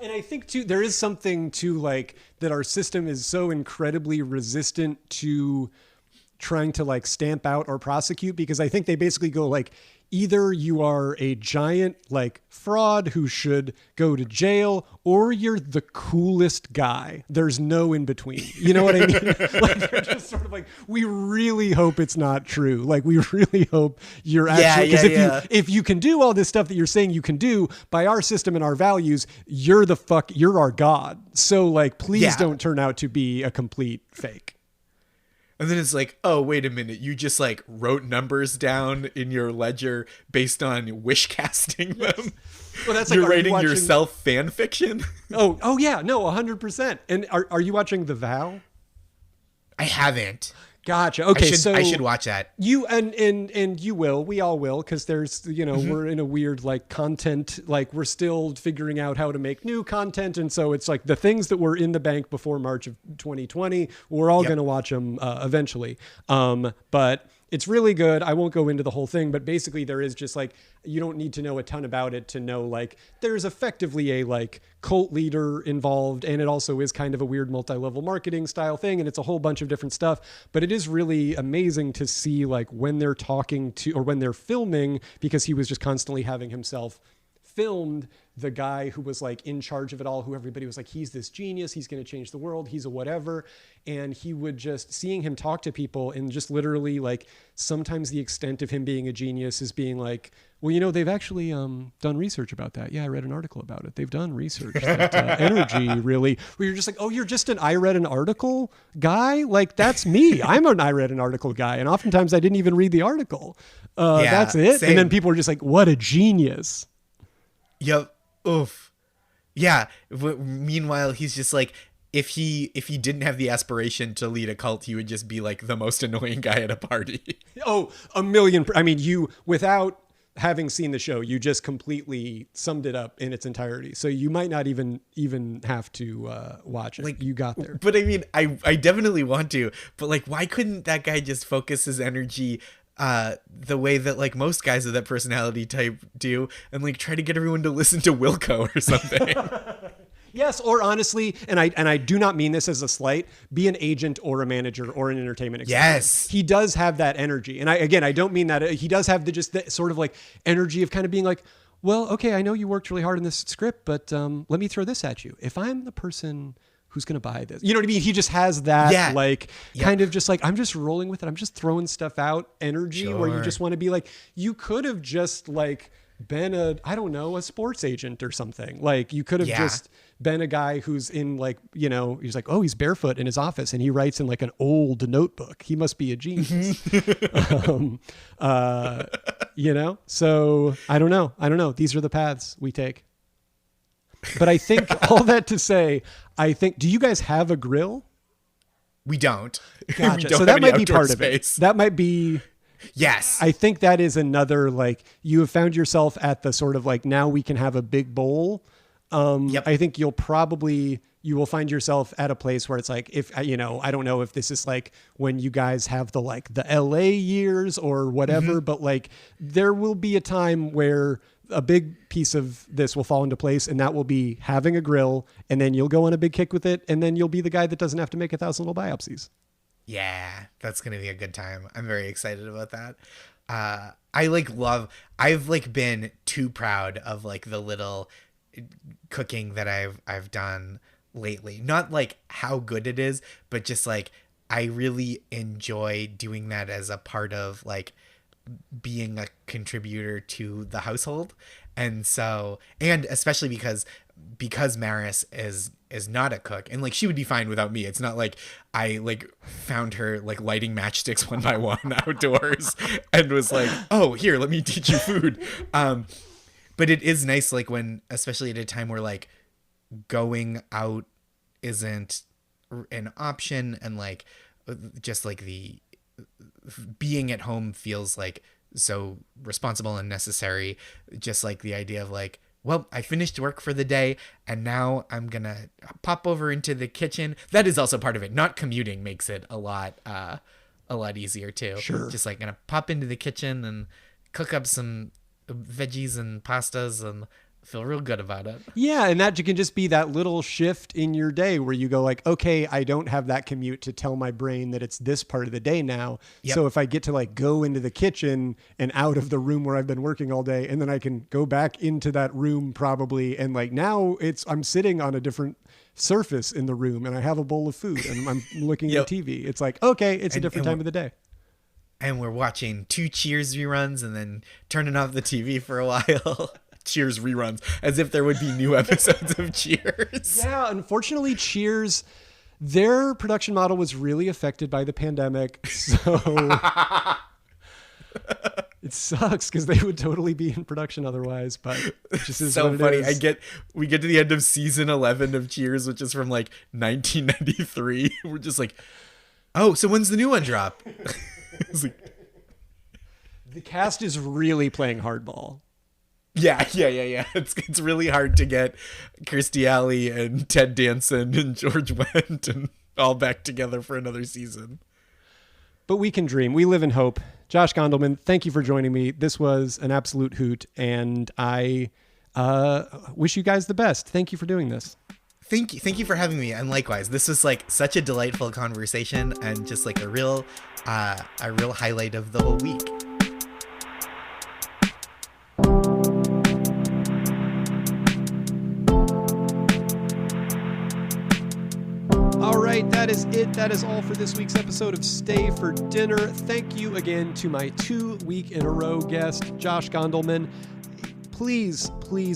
And I think too, there is something to like that our system is so incredibly resistant to trying to like stamp out or prosecute, because I think they basically go like, either you are a giant like fraud who should go to jail, or you're the coolest guy. There's no in between. You know what I mean? Like they're just sort of like, we really hope it's not true. Like we really hope you're actually, because if you can do all this stuff that you're saying you can do by our system and our values, you're our God. So like, please don't turn out to be a complete fake. And then it's like, oh, wait a minute. You just like wrote numbers down in your ledger based on wish casting them. Well, that's like, you're writing yourself fan fiction. Oh yeah. No, 100%. And are you watching The Vow? I haven't. Gotcha. Okay, I should watch that. You and you will. We all will, because there's we're in a weird like content, like we're still figuring out how to make new content, and so it's like the things that were in the bank before March of 2020, we're all going to watch them eventually. But it's really good. I won't go into the whole thing, but basically there is just like, you don't need to know a ton about it to know like there's effectively a like cult leader involved, and it also is kind of a weird multi-level marketing style thing, and it's a whole bunch of different stuff. But it is really amazing to see like when they're talking to, or when they're filming, because he was just constantly having himself filmed, the guy who was like in charge of it all, who everybody was like, he's this genius, he's going to change the world, he's a whatever. And he would just, seeing him talk to people, and just literally like, sometimes the extent of him being a genius is being like, well, they've actually done research about that. Yeah, I read an article about it. They've done research that energy really, where you're just like, oh, you're just an I read an article guy? Like, that's me. I'm an I read an article guy. And oftentimes I didn't even read the article. That's it. Same. And then people are just like, what a genius. Yep. Oof. Yeah. Meanwhile, he's just like, if he didn't have the aspiration to lead a cult, he would just be like the most annoying guy at a party. Oh, a million. I mean, you, without having seen the show, you just completely summed it up in its entirety. So you might not even have to watch it. Like, you got there. But I mean, I definitely want to. But like, why couldn't that guy just focus his energy the way that like most guys of that personality type do, and like try to get everyone to listen to Wilco or something? Yes, or honestly, and I do not mean this as a slight, be an agent or a manager or an entertainment executive. Yes. He does have that energy. And I don't mean that. He does have the sort of like energy of kind of being like, well, okay, I know you worked really hard on this script, but let me throw this at you. If I'm the person who's going to buy this, you know what I mean? He just has that kind of just like, I'm just rolling with it. I'm just throwing stuff out energy, where you just want to be like, you could have just like been a sports agent or something. Like you could have just been a guy who's in like, he's like, oh, he's barefoot in his office and he writes in like an old notebook. He must be a genius. So I don't know. These are the paths we take. But I think all that to say, do you guys have a grill? We don't. Gotcha. We don't so that might be part space. Of it. That might be. Yes. I think that is another, like, you have found yourself at the sort of like, now we can have a big bowl. I think you will find yourself at a place where it's like, if, I don't know if this is like when you guys have the LA years or whatever, but like there will be a time where a big piece of this will fall into place, and that will be having a grill, and then you'll go on a big kick with it. And then you'll be the guy that doesn't have to make 1,000 little biopsies. Yeah, that's going to be a good time. I'm very excited about that. I've been too proud of like the little cooking that I've done lately. Not like how good it is, but just like I really enjoy doing that as a part of like being a contributor to the household. And so, and especially because Maris is not a cook, and like she would be fine without me. It's not like I like found her like lighting matchsticks one by one outdoors and was like, oh, here, let me teach you food. But it is nice, like when, especially at a time where like going out isn't an option, and like just like the being at home feels like so responsible and necessary. Just like the idea of like, well, I finished work for the day and now I'm gonna pop over into the kitchen. That is also part of it. Not commuting makes it a lot easier too. Sure. Just like gonna pop into the kitchen and cook up some veggies and pastas and feel real good about it. Yeah, and that can just be that little shift in your day where you go like, okay, I don't have that commute to tell my brain that it's this part of the day now. Yep. So if I get to like go into the kitchen and out of the room where I've been working all day, and then I can go back into that room probably, and like now I'm sitting on a different surface in the room and I have a bowl of food and I'm looking yep. at TV. It's like, okay, it's a different time of the day. And we're watching 2 Cheers reruns and then turning off the TV for a while. Cheers reruns, as if there would be new episodes of Cheers. Yeah, unfortunately, Cheers, their production model was really affected by the pandemic, so it sucks because they would totally be in production otherwise. But it just is so what funny. it is. We get to the end of season 11 of Cheers, which is from like 1993. We're just like, oh, so when's the new one drop? It's like, the cast is really playing hardball. Yeah. It's really hard to get Kirstie Alley and Ted Danson and George Wendt and all back together for another season. But we can dream. We live in hope. Josh Gondelman, thank you for joining me. This was an absolute hoot, and I wish you guys the best. Thank you for doing this. Thank you for having me, and likewise. This was like such a delightful conversation and just like a real highlight of the whole week. All right, that is it. That is all for this week's episode of Stay for Dinner. Thank you again to my 2-week-in-a-row guest, Josh Gondelman. Please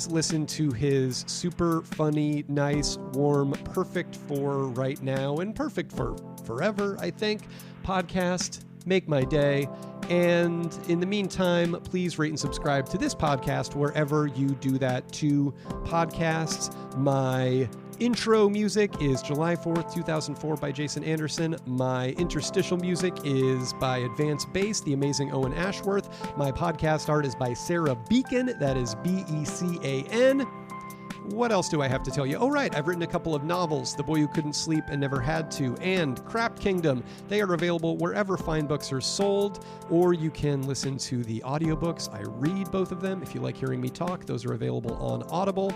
listen to his super funny, nice, warm, perfect for right now and perfect for forever, I think, podcast, Make My Day. And in the meantime, please rate and subscribe to this podcast wherever you do that to podcasts. My intro music is July 4th, 2004 by Jason Anderson. My interstitial music is by Advanced Bass, the amazing Owen Ashworth. My podcast art is by Sarah Beacon. That is Becan. What else do I have to tell you? Oh, right. I've written a couple of novels, The Boy Who Couldn't Sleep and Never Had To, and Crap Kingdom. They are available wherever fine books are sold, or you can listen to the audiobooks. I read both of them. If you like hearing me talk, those are available on Audible.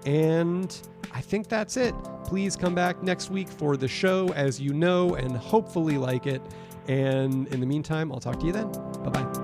And I think that's it. Please come back next week for the show, as you know, and hopefully like it. And in the meantime, I'll talk to you then. Bye-bye.